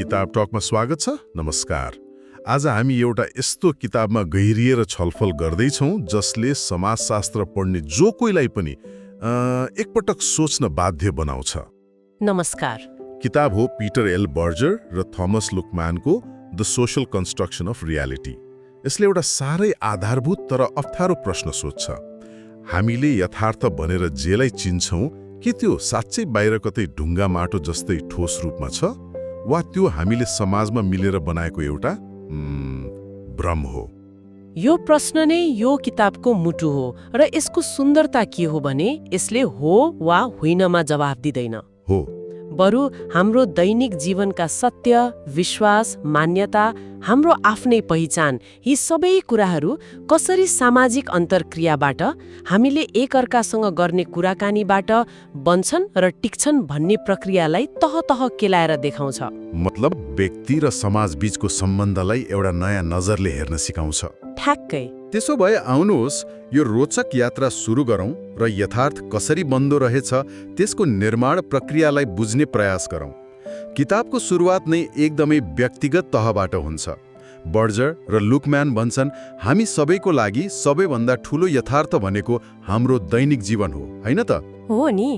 किताब टकमा स्वागत छ। नमस्कार। आज हामी एउटा यस्तो किताबमा गहिरिएर छलफल गर्दैछौँ जसले समाजशास्त्र पढ्ने जो कोहीलाई पनि एकपटक सोच्न बाध्य बनाउँछ। नमस्कार। किताब हो पीटर एल बर्जर र थोमस लुकम्यानको the social construction of reality. यसले एउटा साह्रै आधारभूत तर अप्ठ्यारो प्रश्न सोध्छ। हामीले यथार्थ भनेर जेलाई चिन्छौँ के त्यो साँच्चै बाहिर कतै ढुङ्गा माटो जस्तै ठोस रूपमा छ, वा त्यो हामीले समाजमा मिलेर बनाएको एउटा भ्रम हो? यो प्रश्न नै यो किताबको मुटु हो र यसको सुन्दरता के हो भने यसले हो वा होइनमा जवाफ दिँदैन। हो, बरु हाम्रो दैनिक जीवनका सत्य, विश्वास, मान्यता, हाम्रो आफ्नै पहिचान, यी सबै कुराहरू कसरी सामाजिक अन्तर्क्रियाबाट, हामीले एकअर्कासँग गर्ने कुराकानीबाट बन्छन् र टिक्छन् भन्ने प्रक्रियालाई तह तह केलाएर देखाउँछ। मतलब व्यक्ति र समाज बीचको सम्बन्धलाई एउटा नयाँ नजरले हेर्न सिकाउँछ। ठ्याक्कै। त्यसो भए आउनुहोस् यो रोचक यात्रा सुरु गरौँ र यथार्थ कसरी बन्दो रहेछ त्यसको निर्माण प्रक्रियालाई बुझ्ने प्रयास गरौँ। किताबको सुरुवात नै एकदमै व्यक्तिगत तहबाट हुन्छ। बर्जर र लुकम्यान भन्छन् हामी सबैको लागि सबैभन्दा ठूलो यथार्थ भनेको हाम्रो दैनिक जीवन हो, हैन त? हो नि।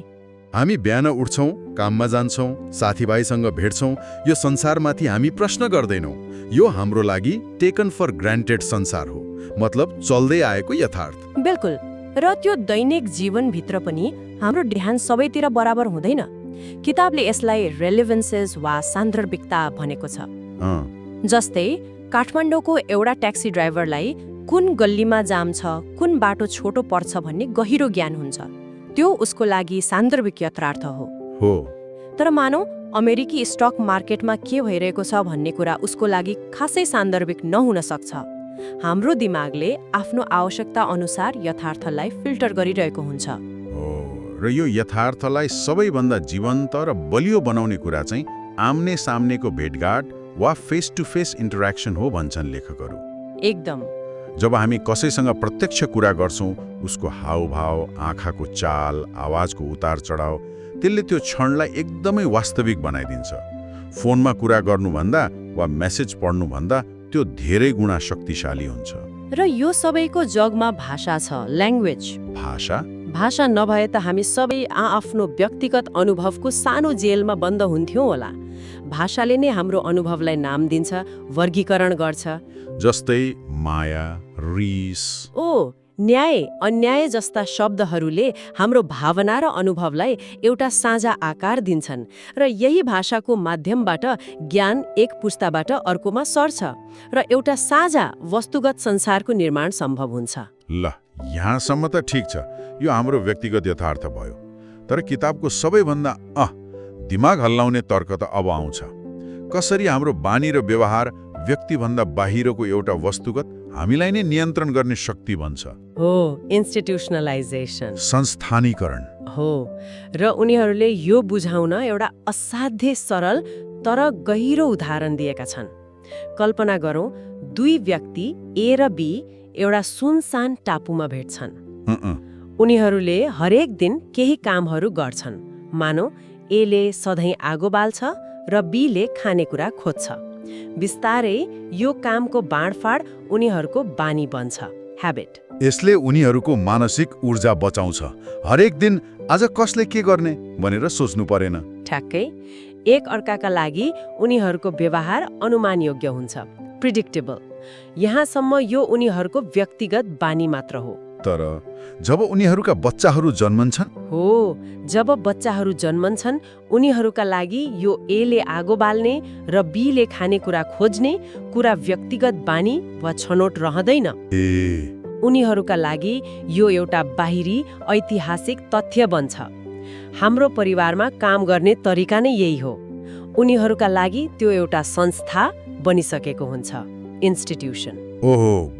हामी बिहान उठ्छौँ, काममा जान्छौँ, साथीभाइसँग भेट्छौँ, यो संसारमाथि हामी प्रश्न गर्दैनौँ। यो हाम्रो लागि टेकन फर ग्रान्टेड संसार हो, मतलब चल्दै आएको यथार्थ। बिल्कुल। र त्यो दैनिक जीवनभित्र पनि हाम्रो ध्यान सबैतिर बराबर हुँदैन। किताबले यसलाई रेलेभेन्सेस वा सान्दर्भिकता भनेको छ। जस्तै काठमाडौँको एउटा ट्याक्सी ड्राइभरलाई कुन गल्लीमा जाम छ, कुन बाटो छोटो पर्छ भन्ने गहिरो ज्ञान हुन्छ। त्यो उसको लागि सान्दर्भिक यथार्थ हो। तर मानौ अमेरिकी स्टक मार्केटमा के भइरहेको छ भन्ने कुरा उसको लागि खासै सान्दर्भिक नहुन सक्छ। हाम्रो दिमागले आफ्नो आवश्यकता अनुसार यथार्थलाई फिल्टर गरिरहेको हुन्छ। र यो यथार्थलाई सबैभन्दा जीवन्त र बलियो बनाउने कुरा चाहिँ आम्ने सामनेको भेटघाट वा फेस टु फेस इन्टरेक्सन हो भन्छन् लेखकहरू। एकदम। जब हामी कसैसँग प्रत्यक्ष कुरा गर्छौँ, उसको हावभाव, आँखाको चाल, आवाजको उतार चढाव, त्यसले त्यो क्षणलाई एकदमै वास्तविक बनाइदिन्छ। फोनमा कुरा गर्नुभन्दा वा मेसेज पढ्नुभन्दा त्यो धेरै गुणा शक्तिशाली हुन्छ। र यो सबैको जगमा भाषा छ, ल्याङ्ग्वेज। भाषा नभए त हामी सबै आफ्नो व्यक्तिगत अनुभवको सानो जेलमा बन्द हुन्थ्यौँ होला। भाषाले नै हाम्रो अनुभवलाई नाम दिन्छ, वर्गीकरण गर्छ। जस्तै माया, रिस, न्याय, अन्याय जस्ता शब्दहरूले हाम्रो भावना र अनुभवलाई एउटा साझा आकार दिन्छन् र यही भाषाको माध्यमबाट ज्ञान एक पुस्ताबाट अर्कोमा सर्छ र एउटा साझा वस्तुगत संसारको निर्माण सम्भव हुन्छ। ल, यहाँसम्म त ठिक छ, यो हाम्रो व्यक्तिगत यथार्थ भयो। तर किताबको सबैभन्दा दिमाग हल्लाउने तर्क त अब आउँछ। कसरी हाम्रो बानी र व्यवहार व्यक्तिभन्दा बाहिरको एउटा वस्तुगत हामीलाई नै नियन्त्रण गर्ने शक्ति बन्छ। हो, इन्स्टिट्युसनलाइजेसन, संस्थानीकरण हो। र उनीहरूले यो बुझाउन एउटा असाध्यै सरल तर गहिरो उदाहरण दिएका छन्। कल्पना गरौँ, दुई व्यक्ति ए र बी एउटा सुनसान टापुमा भेट्छन्। उनीहरूले हरेक दिन केही कामहरू गर्छन्। मानौ एले सधैँ आगो बाल्छ र बीले खानेकुरा खोज्छ। बिस्तारै यो कामको बाँडफाँड उनीहरूको बानी बन्छ, ह्याबिट। यसले उनीहरूको मानसिक ऊर्जा बचाउँछ। हरेक दिन आज कसले के गर्ने भनेर सोच्नु परेन। ठ्याक्कै। एक अर्काका लागि उनीहरूको व्यवहार अनुमानयोग्य हुन्छ, प्रिडिक्टेबल। यहाँसम्म यो उनीहरूको व्यक्तिगत बानी मात्र हो। तर जब उनीहरूका बच्चाहरू जन्मन्छन्, जब बच्चाहरू जन्मन्छन्, उनीहरूका लागि यो एले आगो बाल्ने र बीले खानेकुरा खोज्ने कुरा व्यक्तिगत बानी वा छनोट रहँदैन। उनीहरूका लागि यो एउटा बाहिरी ऐतिहासिक तथ्य बन्छ। हाम्रो परिवारमा काम गर्ने तरिका नै यही हो। उनीहरूका लागि त्यो एउटा संस्था बनिसकेको हुन्छ, इन्स्टिट्युसन।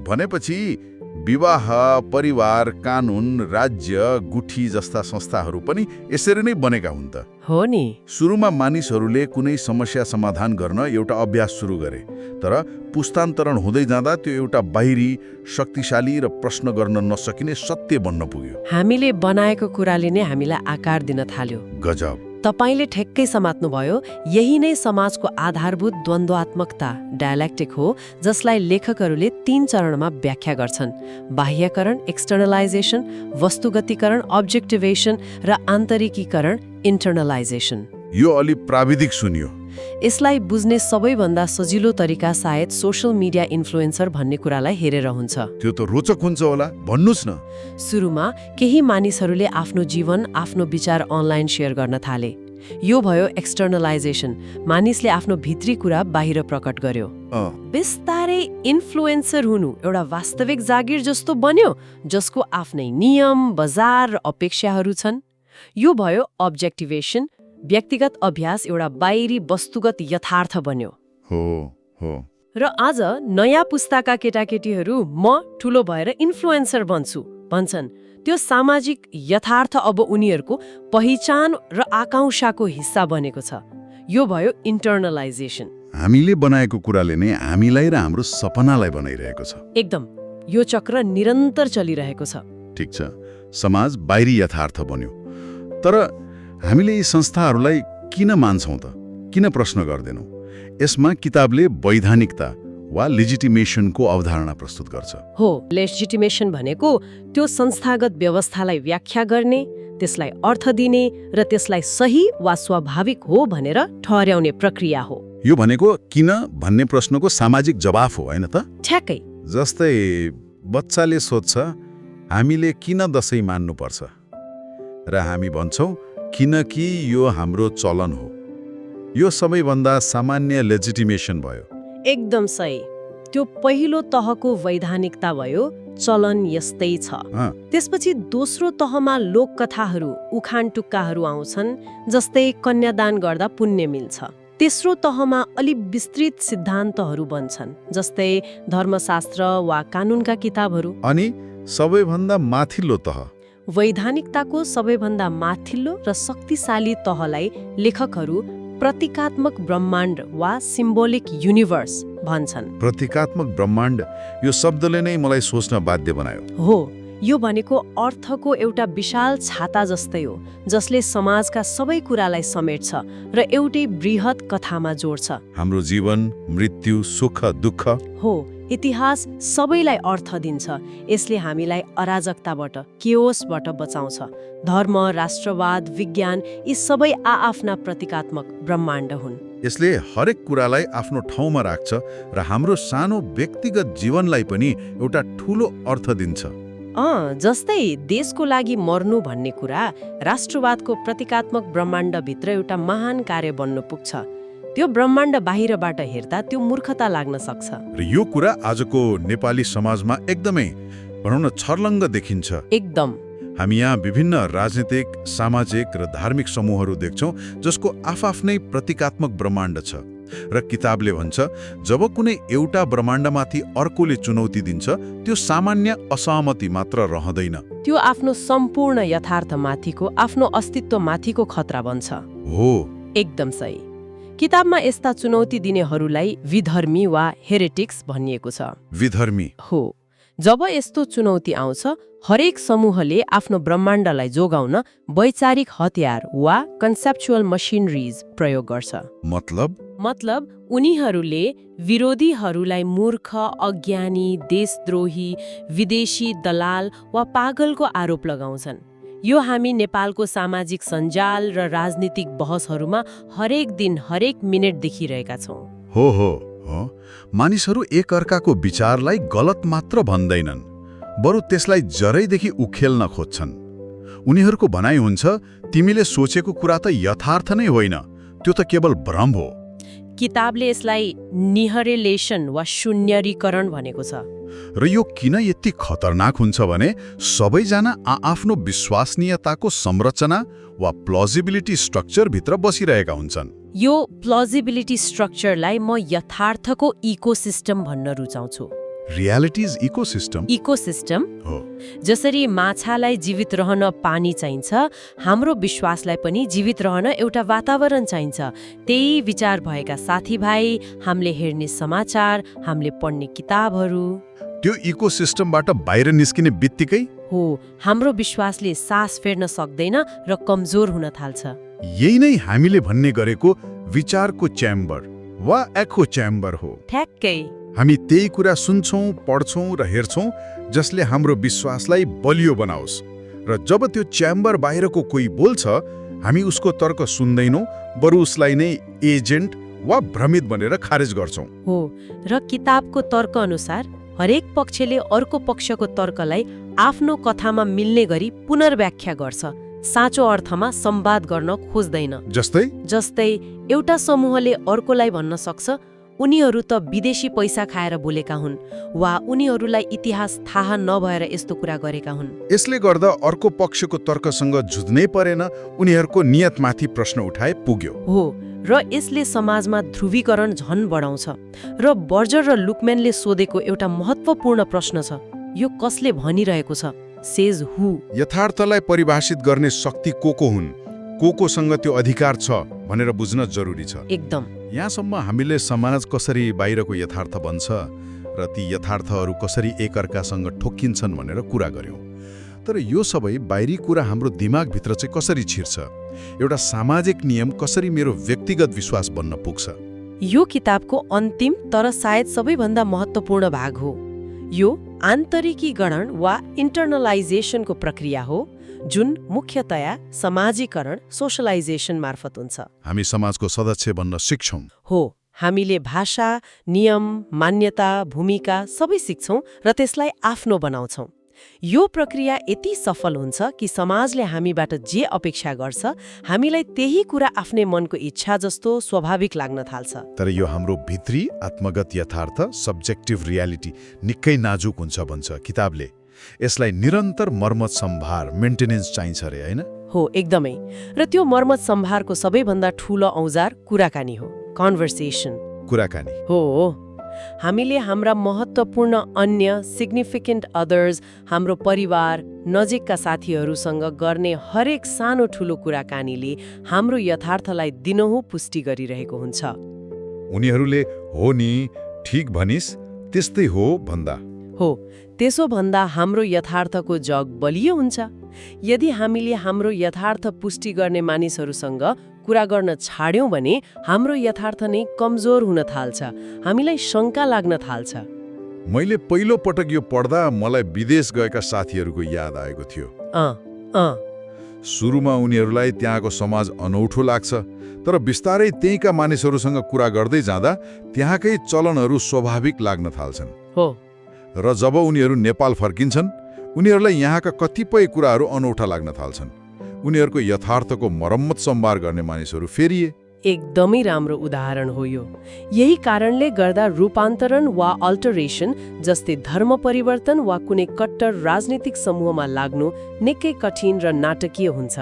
भनेपछि विवाह, परिवार, कानुन, राज्य, गुठी जस्ता संस्थाहरू पनि यसरी नै बनेका हुन् त? हो नि। सुरुमा मानिसहरूले कुनै समस्या समाधान गर्न एउटा अभ्यास सुरु गरे, तर पुस्तान्तरण हुँदै जाँदा त्यो एउटा बाहिरी, शक्तिशाली र प्रश्न गर्न नसकिने सत्य बन्न पुग्यो। हामीले बनाएको कुराले नै हामीलाई आकार दिन थाल्यो। गजब। तपाईले ठेक्कै समात्नुभयो, यही नै समाजको आधारभूत द्वन्द्वात्मकता डायलेक्टिक हो, जसलाई लेखकहरूले 3 चरणमा व्याख्या गर्छन्: बाह्यकरण एक्सटर्नलाइजेसन, वस्तुगतीकरण अब्जेक्टिभेसन र आन्तरिकीकरण इन्टर्नलाइजेसन। यो अलि प्राविधिक सुनियो। यसलाई बुझ्ने सबैभन्दा सजिलो तरिका सायद सोशल मिडिया इन्फ्लुएन्सर भन्ने कुरालाई हेरेर हुन्छ। त्यो त रोचक हुन्छ होला, भन्नुस् न। सुरुमा केही मानिसहरूले आफ्नो जीवन, आफ्नो विचार अनलाइन शेयर गर्न थाले। यो भयो एक्सटर्नलाइजेसन, मानिसले आफ्नो भित्री कुरा बाहिर प्रकट गर्यो। बिस्तारै इन्फ्लुएन्सर हुनु एउटा वास्तविक जागिर जस्तो बन्यो, जसको आफ्नै नियम, बजार र अपेक्षाहरू छन्। यो भयो अब्जेक्टिभेसन, व्यक्तिगत अभ्यास एउटा बाहिरी वस्तुगत यथार्थ बन्यो। हो। र आज नयाँ पुस्ताका केटाकेटीहरू म ठुलो भएर इन्फ्लुएन्सर बन्छु भन्छन्। त्यो सामाजिक यथार्थ अब उनीहरूको पहिचान र आकांक्षाको हिस्सा बनेको छ। यो भयो इन्टर्नलाइजेसन। हामीले बनाएको कुराले नै हामीलाई र हाम्रो सपनालाई बनाइरहेको छ। एकदम, यो चक्र निरन्तर चलिरहेको छ। ठिक छ, समाज बाहिरी यथार्थ बन्यो। तर हामीले यी संस्थाहरूलाई किन मान्छौँ त? किन प्रश्न गर्दैनौँ? यसमा किताबले वैधानिकता वा लेजिटिमेसनको अवधारणा प्रस्तुत गर्छ। हो, लेजिटिमेसन भनेको त्यो संस्थागत व्यवस्थालाई व्याख्या गर्ने, त्यसलाई अर्थ दिने र त्यसलाई सही वा स्वाभाविक हो भनेर ठहर्याउने प्रक्रिया हो। यो भनेको किन भन्ने प्रश्नको सामाजिक जवाफ हो, हैन त? ठ्याक्कै। जस्तै बच्चाले सोध्छ, हामीले किन दशैं मान्नुपर्छ? र हामी भन्छौँ, किनकि यो हाम्रो चलन हो। यो सबैभन्दा सामान्य लेजिटिमेसन भयो। एकदम सही। त्यो पहिलो तहको वैधानिकता भयो, चलन यस्तै छ। त्यसपछि दोस्रो तहमा लोककथाहरू, उखान टुक्काहरू आउँछन्, जस्तै कन्यादान गर्दा पुण्य मिल्छ। तेस्रो तहमा अलि विस्तृत सिद्धान्तहरू बन्छन्, जस्तै धर्मशास्त्र वा कानुनका किताबहरू। अनि सबैभन्दा माथिल्लो तह, वैधानिकताको सबैभन्दा माथिल्लो र शक्तिशाली तहलाई लेखकहरू प्रतीकात्मक ब्रह्माण्ड वा सिम्बोलिक युनिभर्स भन्छन्। प्रतीकात्मक ब्रह्माण्ड, यो शब्दले नै मलाई सोच्न बाध्य बनायो। हो, यो भनेको अर्थको एउटा विशाल छाता जस्तै हो, जसले समाजका सबै कुरालाई समेट्छ र एउटै बृहत कथामा जोड्छ। हाम्रो जीवन, मृत्यु, सुख, दुःख, हो, इतिहास सबैलाई अर्थ दिन्छ। यसले हामीलाई अराजकताबाट, केओसबाट बचाउँछ। धर्म, राष्ट्रवाद, विज्ञान यी सबै आआफ्ना प्रतीकात्मक ब्रह्माण्ड हुन्। यसले हरेक कुरालाई आफ्नो ठाउँमा राख्छ र हाम्रो सानो व्यक्तिगत जीवनलाई पनि एउटा ठूलो अर्थ दिन्छ। जस्तै देशको लागि मर्नु भन्ने कुरा राष्ट्रवादको प्रतीकात्मक ब्रह्माण्डभित्र एउटा महान कार्य बन्न पुग्छ। त्यो ब्रह्माण्ड बाहिरबाट हेर्दा त्यो मूर्खता लाग्न सक्छ। र यो कुरा आजको नेपाली समाजमा एकदमै भनौँ न छर्लङ्ग देखिन्छ। एकदम। हामी यहाँ विभिन्न राजनीतिक, सामाजिक र धार्मिक समूहहरू देख्छौँ जसको आफआफ्नै प्रतीकात्मक ब्रह्माण्ड छ। र किताबले भन्छ, जब कुनै एउटा ब्रह्माण्डमाथि अर्कोले चुनौती दिन्छ, त्यो सामान्य असहमति मात्र रहँदैन, त्यो आफ्नो सम्पूर्ण यथार्थमाथिको, आफ्नो अस्तित्वमाथिको खतरा बन्छ। हो, एकदम सही। किताबमा यस्ता चुनौती दिनेहरूलाई विधर्मी वा हेरेटिक्स भनिएको छ। विधर्मी? हो। जब यस्तो चुनौती आउँछ, हरेक समूहले आफ्नो ब्रह्माण्डलाई जोगाउन वैचारिक हतियार वा कन्सेप्चुअल मसिनरिज प्रयोग गर्छ। मतलब उनीहरूले विरोधीहरूलाई मूर्ख, अज्ञानी, देशद्रोही, विदेशी दलाल वा पागलको आरोप लगाउँछन्। यो हामी नेपालको सामाजिक सञ्जाल र राजनीतिक बहसहरूमा हरेक दिन, हरेक मिनेट देखिरहेका छौँ। हो। मानिसहरू एकअर्काको विचारलाई गलत मात्र भन्दैनन्, बरु त्यसलाई जरैदेखि उखेल्न खोज्छन्। उनीहरूको भनाइ हुन्छ, तिमीले सोचेको कुरा त यथार्थ नै होइन, त्यो त केवल भ्रम हो। किताबले यसलाई निहरेलेसन वा शून्यरीकरण भनेको छ। र यो किन यति खतरनाक हुन्छ भने सबैजना आआफ्नो विश्वसनीयताको संरचना वा प्लजिबिलिटी स्ट्रक्चरभित्र बसिरहेका हुन्छन्। यो प्लजिबिलिटी स्ट्रक्चरलाई म यथार्थको इकोसिस्टम भन्न रुचाउँछु। रियालिटिज इकोसिस्टम हो। जसरी माछालाई जीवित रहन पानी चाहिन्छ, हाम्रो विश्वासलाई पनि जीवित रहन एउटा वातावरण चाहिन्छ। त्यही विचार भएका साथीभाइ, हामीले हेर्ने समाचार, हामीले पढ्ने किताबहरू, त्यो इकोसिस्टमबाट बाहिर निस्किने बित्तिकै हो हाम्रो विश्वासले सास फेर्न सक्दैन र कमजोर हुन थाल्छ। यही नै हामीले भन्ने गरेको विचारको च्याम्बर वा एखो च्याम्बर हो। ठ्याक्कै। हामी त्यही कुरा सुन्छौँ, पढ्छौँ र हेर्छौँ जसले हाम्रो विश्वासलाई बलियो बनाओस्, र जब त्यो च्याम्बर बाहिरको कोही बोल्छ हामी उसको तर्क सुन्दैनौँ, बरु उसलाई नै एजेन्ट वा भ्रमित भनेर खारेज गर्छौँ। हो, र किताबको तर्क अनुसार हरेक पक्षले अर्को पक्षको तर्कलाई आफ्नो कथामा मिल्ने गरी पुनर्व्याख्या गर्छ, साँचो अर्थमा संवाद गर्न खोज्दैन। जस्तै एउटा समूहले अर्कोलाई भन्न सक्छ उनीहरू त विदेशी पैसा खाएर बोलेका हुन्, वा उनीहरूलाई इतिहास थाहा नभएर यस्तो कुरा गरेका हुन्। यसले गर्दा अर्को पक्षको तर्कसँग जुझ्नै परेन, उनीहरूको नियतमाथि प्रश्न उठाए पुग्यो। हो, र यसले समाजमा ध्रुवीकरण झन बढाउँछ। र बर्जर र लुकम्यानले सोधेको एउटा महत्त्वपूर्ण प्रश्न छ, यो कसले भनिरहेको छ, सेज हु? यथार्थलाई परिभाषित गर्ने शक्ति को हुन्, कोसँग त्यो अधिकार छ भनेर बुझ्न जरुरी छ। एकदम। यहाँसम्म हामीले समाज कसरी बाहिरको यथार्थ बन्छ र ती यथार्थहरू कसरी एकअर्कासँग ठोक्किन्छन् भनेर कुरा गर्यौं। तर यो सबै बाहिरी कुरा हाम्रो दिमागभित्र चाहिँ कसरी छिर्छ, एउटा सामाजिक नियम कसरी मेरो व्यक्तिगत विश्वास बन्न पुग्छ? यो किताबको अन्तिम तर सायद सबैभन्दा महत्त्वपूर्ण भाग हो। यो आन्तरिकीकरण वा इन्टर्नलाइजेसनको प्रक्रिया हो, जुन मुख्यतया समाजीकरण, सोशलाइजेसन मार्फत हुन्छ। हामी समाजको सदस्य बन्न सिक्छौं। हो, हामीले भाषा, नियम, मान्यता, भूमिका सबै सिक्छौं र त्यसलाई आफ्नो बनाउँछौं। यो प्रक्रिया यति सफल हुन्छ कि समाजले हामीबाट जे अपेक्षा गर्छ हामीलाई त्यही कुरा आफ्नै मनको इच्छा जस्तो स्वाभाविक लाग्न थाल्छ। तर यो हाम्रो भित्री आत्मगत यथार्थ, सब्जेक्टिभ रियालिटी निकै नाजुक हुन्छ भन्छ किताबले। यसलाई निरन्तर मर्मत सम्भार, मेन्टेनेन्स चाहिन्छ रे, हैन? हो, एकदमै। र त्यो मर्मत सम्भारको सबैभन्दा ठूलो औजार कुराकानी हो, कन्भर्सेसन। कुराकानी हो, हामीले हाम्रा महत्त्वपूर्ण अन्य सिग्निफिकेन्ट अदर्स, हाम्रो परिवार, नजिकका साथीहरूसँग गर्ने हरेक सानो ठूलो कुराकानीले हाम्रो यथार्थलाई दिनहुँ पुष्टि गरिरहेको हुन्छ। उनीहरूले हो नि, ठिक भनिस्, त्यस्तै हो भन्दा। हो, त्यसो भन्दा हाम्रो यथार्थको जग बलियो हुन्छ। यदि हामीले हाम्रो यथार्थ पुष्टि गर्ने मानिसहरूसँग कुरा गर्न छाड्यौं भने हाम्रो यथार्थ नै कमजोर हुन थाल्छ, हामीलाई शङ्का लाग्न थाल्छ। मैले पहिलो पटक यो पढ्दा मलाई विदेश गएका साथीहरूको याद आएको थियो। सुरुमा उनीहरूलाई त्यहाँको समाज अनौठो लाग्छ, तर बिस्तारै त्यहीँका मानिसहरूसँग कुरा गर्दै जाँदा त्यहाँकै चलनहरू स्वाभाविक लाग्न थाल्छन्। हो, र जब उनीहरू नेपाल फर्किन्छन् उनीहरूलाई यहाँका कतिपय कुराहरू अनौठा लाग्न थाल्छन्। उनीहरूको यथार्थको मरम्मत सम्भार गर्ने मानिसहरू फेरिए। एकदमै राम्रो उदाहरण हो यो। यही कारणले गर्दा रूपान्तरण वा अल्टरेसन जस्तै धर्म परिवर्तन वा कुनै कट्टर राजनीतिक समूहमा लाग्नु निकै कठिन र नाटकीय हुन्छ।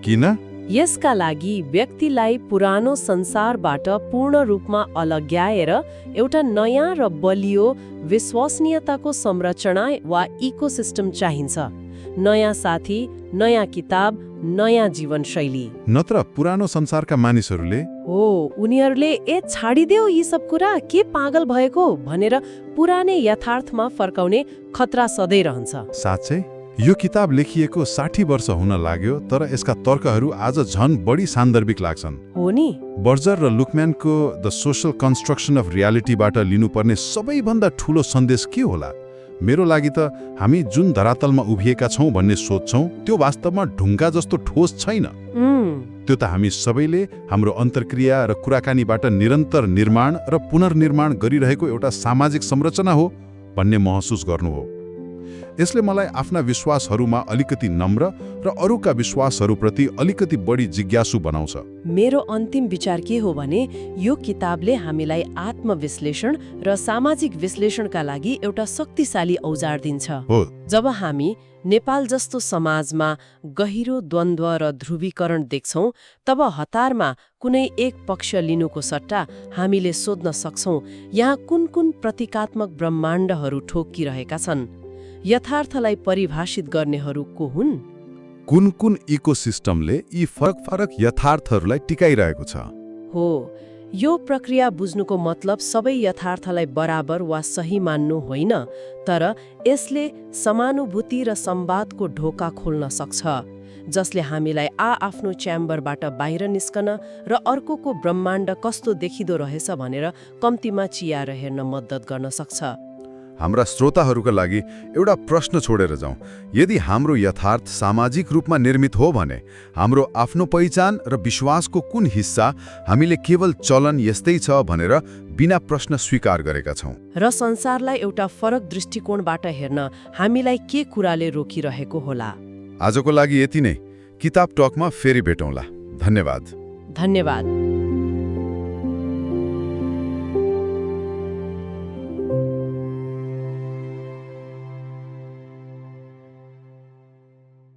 किन? यसका लागि व्यक्तिलाई पुरानो संसारबाट पूर्ण रूपमा अलग्याएर एउटा नयाँ र बलियो विश्वसनीयताको संरचना वा इकोसिस्टम चाहिन्छ। नयाँ साथी, नयाँ किताब, नयाँ जीवनशैली। नत्र पुरानो संसारका मानिसहरूले उनीहरूले छाडिदेऊ यी सब कुरा, के पागल भएको भनेर पुरानै यथार्थमा फर्काउने खतरा सधैँ रहन्छ। साँच्चै यो किताब लेखिएको 60 वर्ष हुन लाग्यो, तर यसका तर्कहरू आज झन बढी सान्दर्भिक लाग्छन्। हो नि। बर्जर र लुकम्यानको द सोशल कन्स्ट्रक्सन अफ रियालिटीबाट लिनुपर्ने सबैभन्दा ठूलो सन्देश के होला? मेरो लागि त हामी जुन धरातलमा उभिएका छौं भन्ने सोच्छौं त्यो वास्तवमा ढुङ्गा जस्तो ठोस छैन। त्यो त हामी सबैले हाम्रो अन्तर्क्रिया र कुराकानीबाट निरन्तर निर्माण र पुनर्निर्माण गरिरहेको एउटा सामाजिक संरचना हो भन्ने महसुस गर्नु हो। यसले मलाई आफ्ना विश्वासहरूमा अलिकति नम्र र अरूका विश्वासहरूप्रति अलिकति बढी जिज्ञासु बनाउँछ। मेरो अन्तिम विचार के हो भने यो किताबले हामीलाई आत्मविश्लेषण र सामाजिक विश्लेषणका लागि एउटा शक्तिशाली औजार दिन्छ। जब हामी नेपाल जस्तो समाजमा गहिरो द्वन्द्व र ध्रुवीकरण देख्छौं तब हतारमा कुनै एक पक्ष लिनुको सट्टा हामीले सोध्न सक्छौं यहाँ कुन कुन प्रतीकात्मक ब्रह्माण्डहरू ठोक्किरहेका छन्। यथार्थलाई परिभाषित गर्नेहरू को हुन्? कुन कुन इकोसिस्टमले यी फरक फरक यथार्थहरूलाई टिकाइरहेको छ? हो, यो प्रक्रिया बुझ्नुको मतलब सबै यथार्थलाई बराबर वा सही मान्नु होइन, तर यसले समानुभूति र संवादको ढोका खोल्न सक्छ। जसले हामीलाई आफ्नो च्याम्बरबाट बाहिर निस्कन र अर्कोको ब्रह्माण्ड कस्तो देखिदो रहेछ भनेर कम्तीमा चियाएर हेर्न मद्दत गर्न सक्छ। हाम्रा श्रोताहरूका लागि एउटा प्रश्न छोडेर जाउँ। यदि हाम्रो यथार्थ सामाजिक रूपमा निर्मित हो भने हाम्रो आफ्नो पहिचान र विश्वासको कुन हिस्सा हामीले केवल चलन यस्तै छ भनेर बिना प्रश्न स्वीकार गरेका छौँ? र संसारलाई एउटा फरक दृष्टिकोणबाट हेर्न हामीलाई के कुराले रोकिरहेको होला? आजको लागि यति नै। किताब टकमा फेरि भेटौँला। धन्यवाद। धन्यवाद।